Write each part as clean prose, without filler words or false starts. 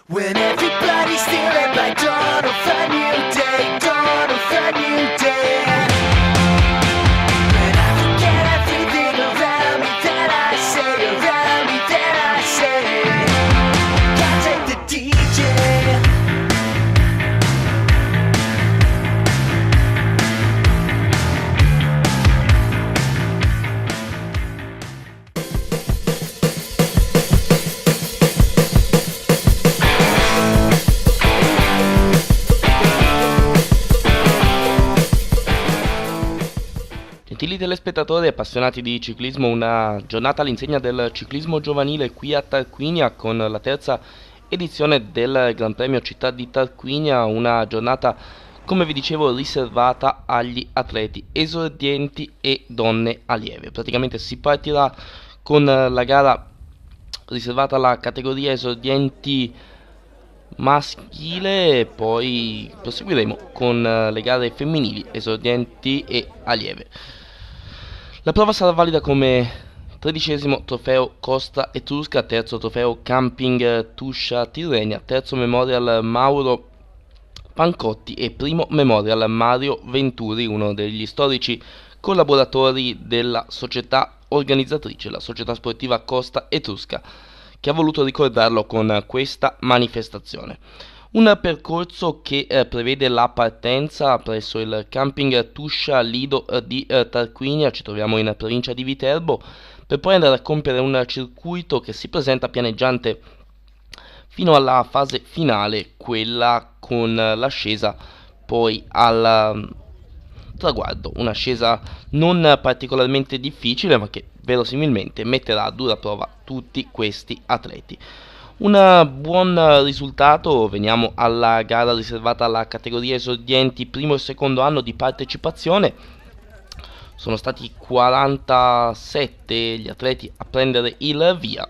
When everybody's stealing by dawn of a new day, dawn of a new day. When I forget everything around me that I say, around me that I say. Can't take the DJ. Gentili telespettatori e appassionati di ciclismo, una giornata all'insegna del ciclismo giovanile qui a Tarquinia con la terza edizione del Gran Premio Città di Tarquinia, una giornata, come vi dicevo, riservata agli atleti esordienti e donne allieve. Praticamente si partirà con la gara riservata alla categoria esordienti maschile e poi proseguiremo con le gare femminili, esordienti e allieve. La prova sarà valida come 13° trofeo Costa Etrusca, terzo trofeo Camping Tuscia Tirrenia, terzo Memorial Mauro Pancotti e primo Memorial Mario Venturi, uno degli storici collaboratori della società organizzatrice, la società sportiva Costa Etrusca, che ha voluto ricordarlo con questa manifestazione. Un percorso che prevede la partenza presso il camping Tuscia Lido di Tarquinia, ci troviamo in provincia di Viterbo, per poi andare a compiere un circuito che si presenta pianeggiante fino alla fase finale, quella con l'ascesa poi al traguardo, un'ascesa non particolarmente difficile ma che verosimilmente metterà a dura prova tutti questi atleti. Un buon risultato, veniamo alla gara riservata alla categoria esordienti primo e secondo anno di partecipazione. Sono stati 47 gli atleti a prendere il via,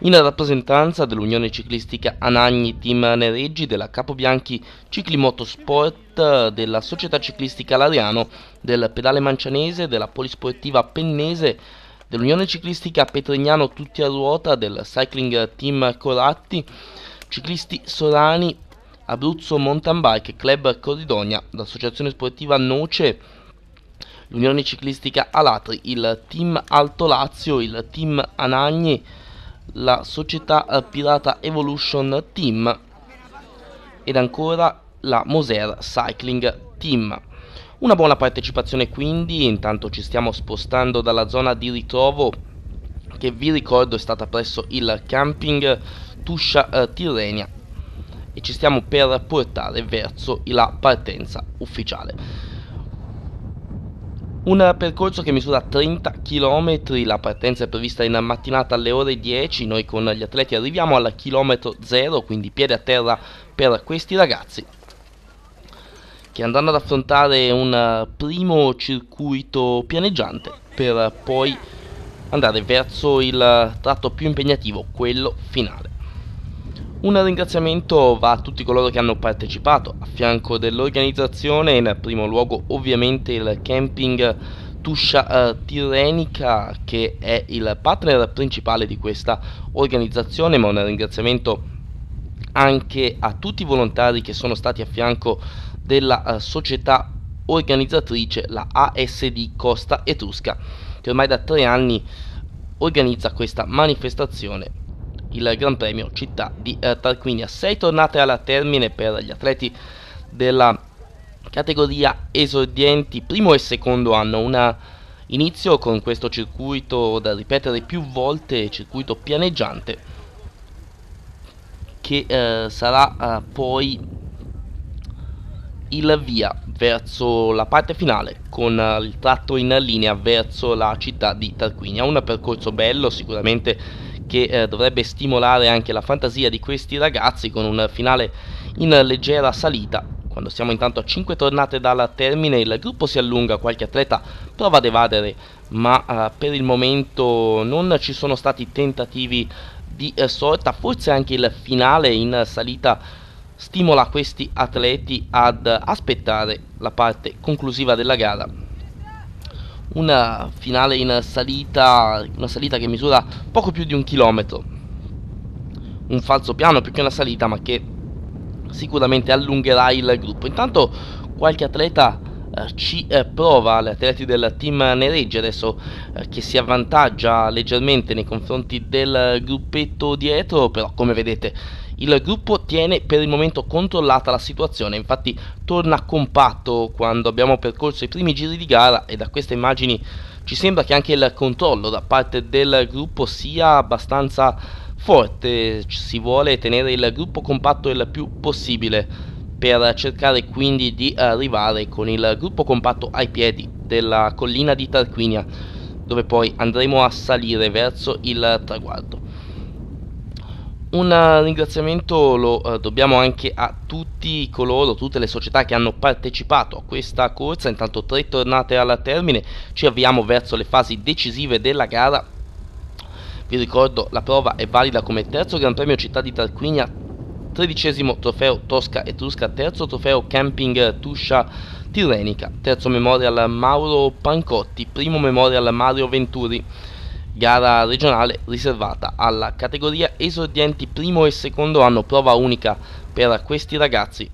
in rappresentanza dell'Unione Ciclistica Anagni Team Nereggi, della Capobianchi Ciclimotosport, della Società Ciclistica Lariano, del Pedale Mancianese, della Polisportiva Pennese, dell'Unione Ciclistica Petrignano Tutti a Ruota, del Cycling Team Coratti, Ciclisti Sorani, Abruzzo Mountain Bike Club Corridonia, l'Associazione Sportiva Noce, l'Unione Ciclistica Alatri, il Team Alto Lazio, il Team Anagni, la Società Pirata Evolution Team ed ancora la Moser Cycling Team. Una buona partecipazione quindi, intanto ci stiamo spostando dalla zona di ritrovo che vi ricordo è stata presso il camping Tuscia Tirrenia e ci stiamo per portare verso la partenza ufficiale. Un percorso che misura 30 km, la partenza è prevista in mattinata alle ore 10, noi con gli atleti arriviamo al chilometro 0, quindi piede a terra per questi ragazzi, che andranno ad affrontare un primo circuito pianeggiante per poi andare verso il tratto più impegnativo, quello finale. Un ringraziamento va a tutti coloro che hanno partecipato a fianco dell'organizzazione, in primo luogo ovviamente il camping Tuscia Tirrenica, che è il partner principale di questa organizzazione, ma un ringraziamento anche a tutti i volontari che sono stati a fianco della società organizzatrice, la ASD Costa Etrusca, che ormai da 3 anni organizza questa manifestazione, il Gran Premio Città di Tarquinia. 6 tornate alla termine per gli atleti della categoria esordienti primo e secondo anno, un inizio con questo circuito da ripetere più volte, circuito pianeggiante, che sarà poi il via verso la parte finale con il tratto in linea verso la città di Tarquinia. Un percorso bello sicuramente che dovrebbe stimolare anche la fantasia di questi ragazzi, con un finale in leggera salita. Quando siamo intanto a 5 tornate dal termine, il gruppo si allunga, qualche atleta prova ad evadere, ma per il momento non ci sono stati tentativi di sorta. Forse anche il finale in salita stimola questi atleti ad aspettare la parte conclusiva della gara. Una finale in salita, una salita che misura poco più di 1 chilometro, un falso piano più che una salita, ma che sicuramente allungherà il gruppo. Intanto qualche atleta ci prova, gli atleti del team Neregge adesso che si avvantaggia leggermente nei confronti del gruppetto dietro, però come vedete il gruppo tiene per il momento controllata la situazione, infatti torna compatto quando abbiamo percorso i primi giri di gara, e da queste immagini ci sembra che anche il controllo da parte del gruppo sia abbastanza forte. Si vuole tenere il gruppo compatto il più possibile per cercare quindi di arrivare con il gruppo compatto ai piedi della collina di Tarquinia, dove poi andremo a salire verso il traguardo. Un ringraziamento lo dobbiamo anche a tutti coloro, tutte le società che hanno partecipato a questa corsa. Intanto 3 tornate al termine, ci avviamo verso le fasi decisive della gara. Vi ricordo, la prova è valida come terzo Gran Premio Città di Tarquinia, 13° trofeo Tosca Etrusca, terzo trofeo Camping Tuscia Tirrenica, terzo Memorial Mauro Pancotti, primo Memorial Mario Venturi. Gara regionale riservata alla categoria esordienti primo e secondo anno, prova unica per questi ragazzi.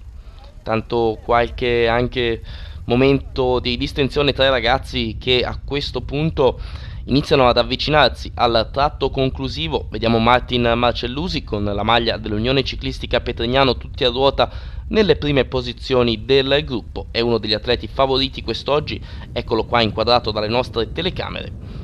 Tanto qualche anche momento di distensione tra i ragazzi che a questo punto iniziano ad avvicinarsi al tratto conclusivo. Vediamo Martin Marcellusi con la maglia dell'Unione Ciclistica Petrignano, tutti a ruota nelle prime posizioni del gruppo, è uno degli atleti favoriti quest'oggi, eccolo qua inquadrato dalle nostre telecamere.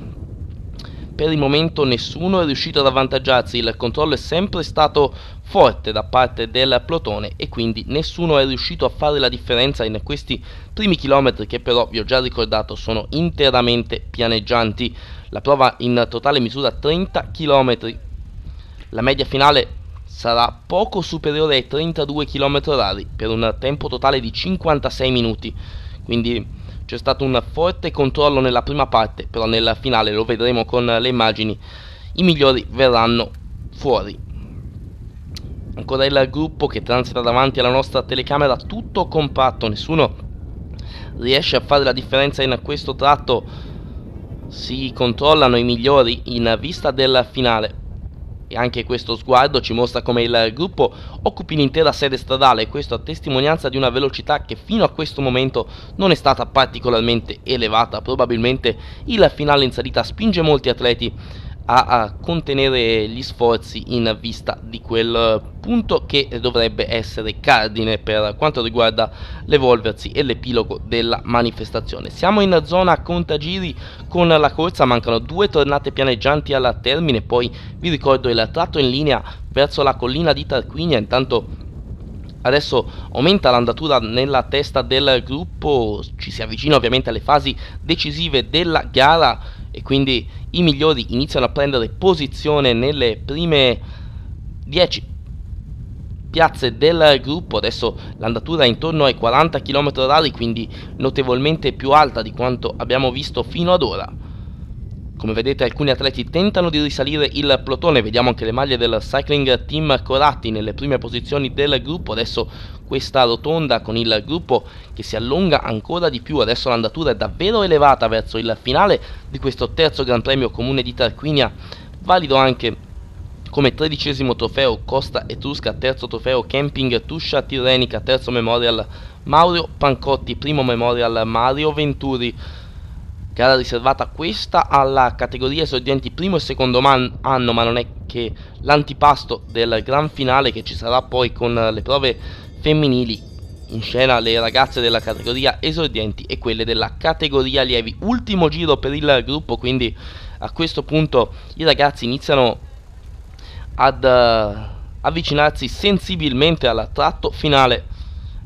Per il momento nessuno è riuscito ad avvantaggiarsi, il controllo è sempre stato forte da parte del plotone e quindi nessuno è riuscito a fare la differenza in questi primi chilometri, che però vi ho già ricordato sono interamente pianeggianti. La prova in totale misura 30 km, la media finale sarà poco superiore ai 32 km/h per un tempo totale di 56 minuti, quindi c'è stato un forte controllo nella prima parte, però nel finale, lo vedremo con le immagini, i migliori verranno fuori. Ancora il gruppo che transita davanti alla nostra telecamera, tutto compatto, nessuno riesce a fare la differenza in questo tratto. Si controllano i migliori in vista del finale. E anche questo sguardo ci mostra come il gruppo occupi l'intera sede stradale, e questo a testimonianza di una velocità che fino a questo momento non è stata particolarmente elevata. Probabilmente il finale in salita spinge molti atleti a contenere gli sforzi in vista di quel punto che dovrebbe essere cardine per quanto riguarda l'evolversi e l'epilogo della manifestazione. Siamo in zona contagiri con la corsa, mancano 2 tornate pianeggianti al termine, poi vi ricordo il tratto in linea verso la collina di Tarquinia. Intanto adesso aumenta l'andatura nella testa del gruppo, ci si avvicina ovviamente alle fasi decisive della gara e quindi i migliori iniziano a prendere posizione nelle prime 10 piazze del gruppo. Adesso l'andatura è intorno ai 40 km/h, quindi notevolmente più alta di quanto abbiamo visto fino ad ora. Come vedete alcuni atleti tentano di risalire il plotone, vediamo anche le maglie del Cycling Team Coratti nelle prime posizioni del gruppo. Adesso questa rotonda con il gruppo che si allunga ancora di più, adesso l'andatura è davvero elevata verso il finale di questo terzo Gran Premio Comune di Tarquinia, valido anche come 13° trofeo Costa Etrusca, terzo trofeo Camping Tuscia Tirrenica, terzo Memorial Mauro Pancotti, primo Memorial Mario Venturi. Gara riservata questa alla categoria esordienti primo e secondo anno, ma non è che l'antipasto del gran finale che ci sarà poi con le prove femminili. In scena le ragazze della categoria esordienti e quelle della categoria allievi. Ultimo giro per il gruppo, quindi a questo punto i ragazzi iniziano ad avvicinarsi sensibilmente al tratto finale.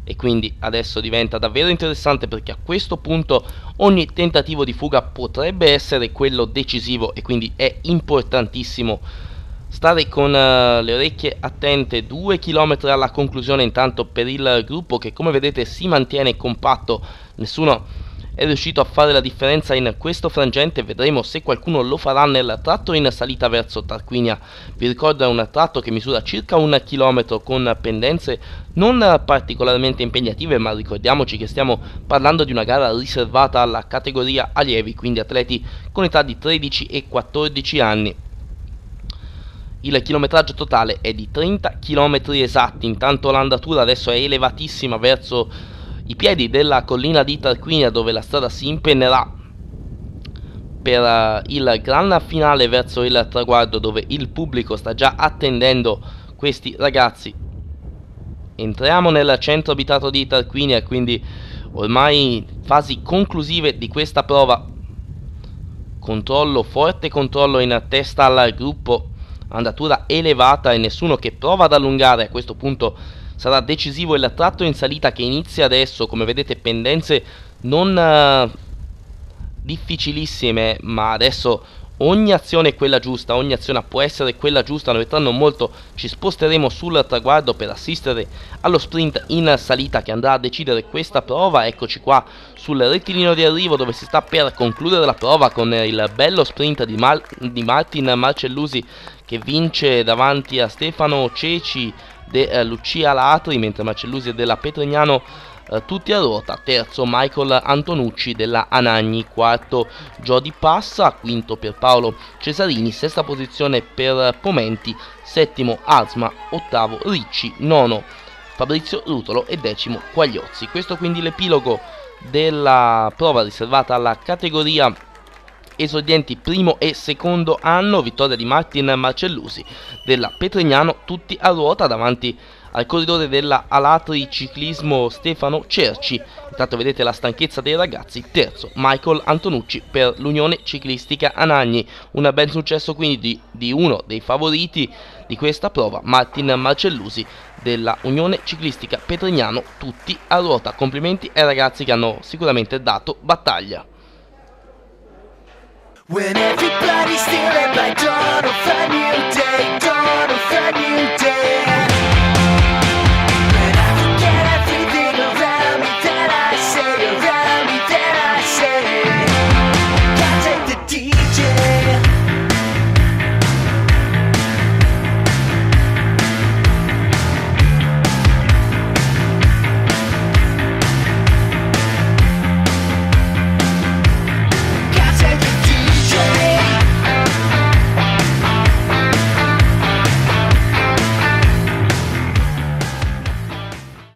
E quindi adesso diventa davvero interessante, perché a questo punto ogni tentativo di fuga potrebbe essere quello decisivo e quindi è importantissimo stare con le orecchie attente. 2 km alla conclusione intanto per il gruppo che, come vedete, si mantiene compatto, nessuno è riuscito a fare la differenza in questo frangente. Vedremo se qualcuno lo farà nel tratto in salita verso Tarquinia. Vi ricordo è un tratto che misura circa 1 chilometro con pendenze non particolarmente impegnative, ma ricordiamoci che stiamo parlando di una gara riservata alla categoria allievi, quindi atleti con età di 13 e 14 anni. Il chilometraggio totale è di 30 km esatti, intanto l'andatura adesso è elevatissima verso i piedi della collina di Tarquinia, dove la strada si impennerà per il gran finale verso il traguardo, dove il pubblico sta già attendendo questi ragazzi. Entriamo nel centro abitato di Tarquinia, quindi ormai fasi conclusive di questa prova. Forte controllo in testa al gruppo, andatura elevata e nessuno che prova ad allungare. A questo punto sarà decisivo il tratto in salita che inizia adesso. Come vedete, pendenze non difficilissime, ma adesso ogni azione è quella giusta, ogni azione può essere quella giusta. Noi tra non molto ci sposteremo sul traguardo per assistere allo sprint in salita che andrà a decidere questa prova. Eccoci qua sul rettilineo di arrivo, dove si sta per concludere la prova con il bello sprint di Martin Marcellusi, che vince davanti a Stefano Ceci e Lucia Latri, mentre Marcellusi è della Petrignano tutti a ruota. Terzo Michael Antonucci della Anagni, quarto Jody Passa, quinto per Paolo Cesarini, sesta posizione per Pomenti, settimo Asma, ottavo Ricci, nono Fabrizio Rutolo e decimo Quagliozzi. Questo quindi l'epilogo della prova riservata alla categoria esordienti primo e secondo anno. Vittoria di Martin Marcellusi della Petrignano, tutti a ruota, davanti al corridore della Alatri Ciclismo Stefano Cerci. Intanto vedete la stanchezza dei ragazzi. Terzo Michael Antonucci per l'Unione Ciclistica Anagni. Un ben successo quindi di uno dei favoriti di questa prova, Martin Marcellusi della Unione Ciclistica Petrignano, tutti a ruota. Complimenti ai ragazzi che hanno sicuramente dato battaglia. When everybody's stealing by dawn of a new day, dawn of a new day.